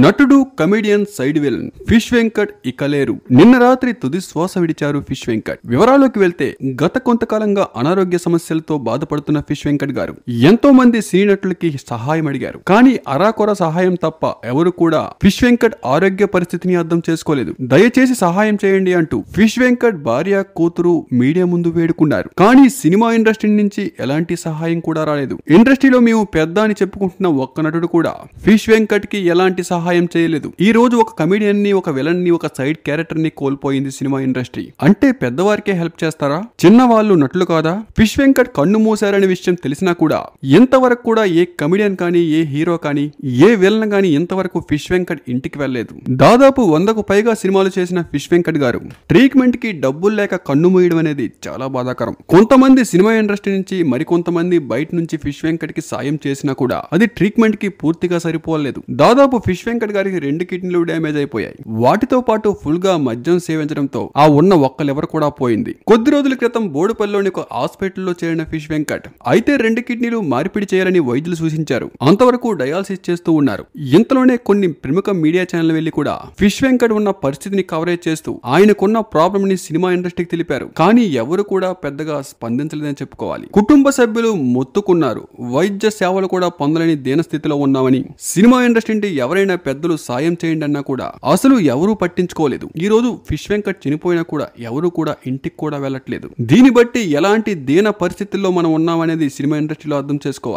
నటుడు comedian side villain fish Venkat ఇక లేరు. నిన్న రాత్రి తుది శ్వాస విడిచారు ఫిష్ వెంకట్. వివరాల్లోకి వెళ్తే గత కొంతకాలంగా అనారోగ్య సమస్యలతో బాధపడుతున్న ఫిష్ వెంకట్ గారు ఎంతో మంది సినీ నటులకి సహాయం అడిగారు. కానీ అరాకొర సహాయం తప్ప ఎవరు కూడా ఫిష్ వెంకట్ ఆరోగ్య పరిస్థితిని అర్థం చేసుకోలేదు. దయచేసి సహాయం చేయండి అంటూ ఫిష్ వెంకట్ భార్య కూతురు మీడియా ముందు వేడుకున్నారు. కానీ సినిమా ఇండస్ట్రీ నుంచి ఎలాంటి సహాయం కూడా రాలేదు. ఇండస్ట్రీలో మేము పెద్ద అని చెప్పుకుంటున్న ఒక్క నటుడు కూడా ఫిష్ వెంకట్ కి ఎలాంటి సహాయం చేయలేదు. ఈ రోజు ఒక కమెడియన్ ని, ఒక విలన్ ని, ఒక సైడ్ క్యారెక్టర్ ని కోల్పోయింది సినిమా ఇండస్ట్రీ. అంటే పెద్దవారికే హెల్ప్ చేస్తారా? చిన్నవాళ్ళు నటులు కాదా? ఫిష్ వెంకట్ కన్ను మూసారనే విషయం తెలిసినా కూడా ఇంతవరకు కూడా ఏ కమెడియన్ కానీ, ఏ హీరో కానీ, ఏ విలన్ కానీ ఇంతవరకు ఫిష్ వెంకట్ ఇంటికి వెళ్లేదు. దాదాపు 100కు పైగా సినిమాలు చేసిన ఫిష్ వెంకట్ గారు ట్రీట్మెంట్ కి డబ్బులు లేక కన్ను మూయడం అనేది చాలా బాధాకరం. కొంతమంది సినిమా ఇండస్ట్రీ నుంచి, మరికొంతమంది బయట నుంచి ఫిష్ వెంకట్ కి సాయం చేసినా కూడా అది ట్రీట్మెంట్ కి పూర్తిగా సరిపోలేదు. దాదాపు ఫిష్ వెంకట్ గారికి 2 కిడ్నీలు డ్యామేజ్ అయిపోయాయి. వాటితో పాటు ఫుల్ గా మద్యం సేవించడంతో ఆ ఉన్న ఒక్క లివర్ కూడా పోయింది. కొద్ది రోజుల క్రితం బోడుపల్లిలోని ఒక హాస్పిటల్లో చేరిన ఫిష్ వెంకట్ అయితే 2 కిడ్నీలు మార్పిడి చేయాలని వైద్యులు సూచించారు. అంతవరకు డయాలసిస్ చేస్తూ ఉన్నారు. ఇంతలోనే కొన్ని ప్రముఖ మీడియా ఛానల్ వెళ్లి కూడా ఫిష్ వెంకట్ ఉన్న పరిస్థితిని కవరేజ్ చేస్తూ ఆయనకున్న ప్రాబ్లం ని సినిమా ఇండస్ట్రీకి తెలిపారు. కానీ ఎవరు కూడా పెద్దగా స్పందించలేదని చెప్పుకోవాలి. కుటుంబ సభ్యులు మొత్తుకున్నారు. వైద్య సేవలు కూడా పొందలేని దీనస్థితిలో ఉన్నామని, సినిమా ఇండస్ట్రీ అంటే ఎవరైనా పెద్దలు సాయం చేయండి అన్నా కూడా అసలు ఎవరూ పట్టించుకోలేదు. ఈ రోజు ఫిష్ వెంకట్ చనిపోయినా కూడా ఎవరు కూడా ఇంటికి కూడా వెళ్ళట్లేదు. దీన్ని బట్టి ఎలాంటి దీన పరిస్థితుల్లో మనం ఉన్నామనేది సినిమా ఇండస్ట్రీలో అర్థం చేసుకోవాలి.